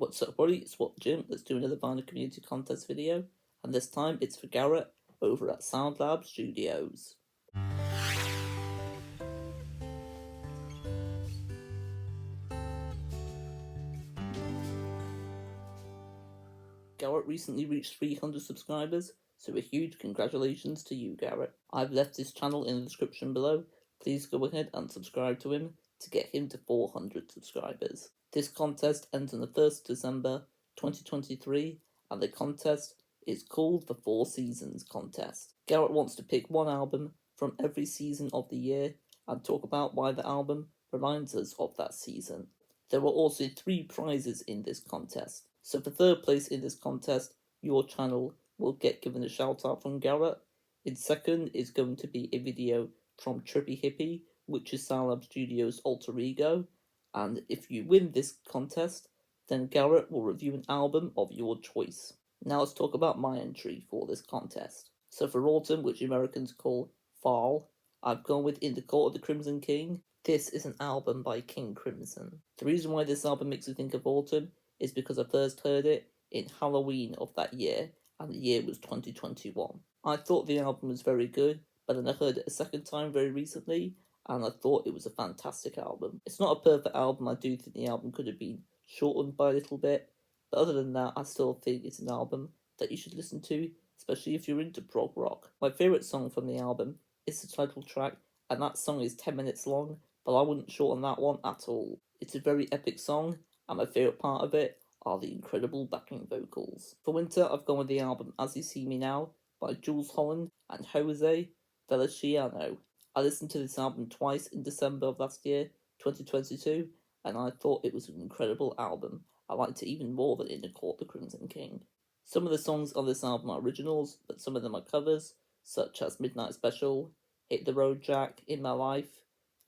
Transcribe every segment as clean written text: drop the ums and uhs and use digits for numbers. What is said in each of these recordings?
What's up, buddy? It's What Jim. Let's do another Vinyl Community Contest video, and this time it's for Garrett over at Soundlab Studios. Garrett recently reached 300 subscribers, so a huge congratulations to you, Garrett. I've left his channel in the description below. Please go ahead and subscribe to him to get him to 400 subscribers. This contest ends on the 1st of December 2023, and the contest is called the Four Seasons Contest. Garrett wants to pick one album from every season of the year and talk about why the album reminds us of that season. There are also 3 prizes in this contest. So for third place in this contest, your channel will get given a shout out from Garrett. In second is going to be a video from Trippy Hippie, which is Soundlab Studios' alter ego. And if you win this contest, then Garrett will review an album of your choice. Now let's talk about my entry for this contest. So for Autumn, which Americans call Fall, I've gone with In the Court of the Crimson King. This is an album by King Crimson. The reason why this album makes me think of Autumn is because I first heard it in Halloween of that year, and the year was 2021. I thought the album was very good, but then I heard it a second time very recently, and I thought it was a fantastic album. It's not a perfect album. I do think the album could have been shortened by a little bit, but other than that, I still think it's an album that you should listen to, especially if you're into prog rock. My favourite song from the album is the title track, and that song is 10 minutes long, but I wouldn't shorten that one at all. It's a very epic song, and my favourite part of it are the incredible backing vocals. For winter, I've gone with the album As You See Me Now by Jules Holland and Jose Feliciano. I listened to this album twice in December of last year, 2022, and I thought it was an incredible album. I liked it even more than In the Court of the Crimson King. Some of the songs on this album are originals, but some of them are covers, such as Midnight Special, Hit the Road Jack, In My Life,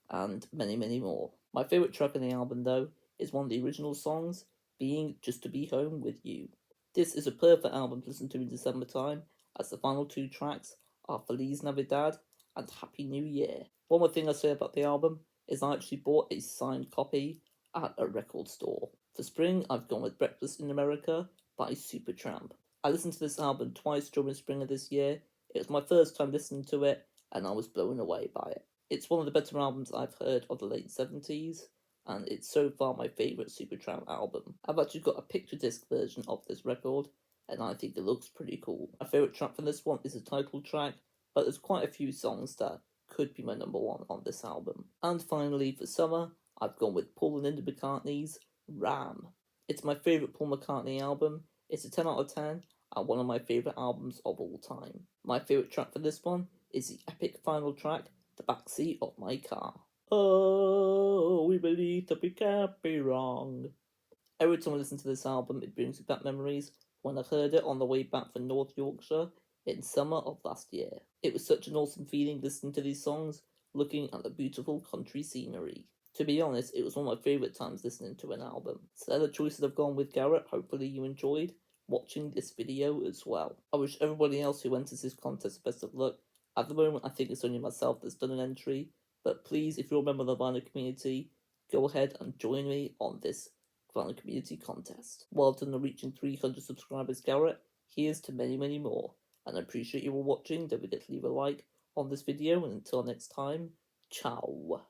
and many, many more. My favourite track on the album, though, is one of the original songs, being Just to Be Home With You. This is a perfect album to listen to in December time, as the final 2 tracks are Feliz Navidad and Happy New Year. One more thing I say about the album is I actually bought a signed copy at a record store. For spring, I've gone with Breakfast in America by Supertramp. I listened to this album twice during spring of this year. It was my first time listening to it, and I was blown away by it. It's one of the better albums I've heard of the late 70s, and it's so far my favourite Supertramp album. I've actually got a picture disc version of this record, and I think it looks pretty cool. My favourite track from this one is the title track, but there's quite a few songs that could be my number 1 on this album. And finally, for summer, I've gone with Paul and Linda McCartney's Ram. It's my favourite Paul McCartney album. It's a 10 out of 10, and one of my favourite albums of all time. My favourite track for this one is the epic final track, The Backseat of My Car. Oh, we believe that we can't be wrong. Every time I listen to this album, it brings me back memories when I heard it on the way back from North Yorkshire in summer of last year. It was such an awesome feeling listening to these songs, looking at the beautiful country scenery. To be honest, it was one of my favourite times listening to an album. So they're the choices I've gone with, Garrett. Hopefully you enjoyed watching this video as well. I wish everybody else who enters this contest the best of luck. At the moment, I think it's only myself that's done an entry, but please, if you're a member of the vinyl community, go ahead and join me on this vinyl community contest. Well done on reaching 300 subscribers, Garrett. Here's to many, many more. And I appreciate you all watching. Don't forget to leave a like on this video, and until next time, ciao.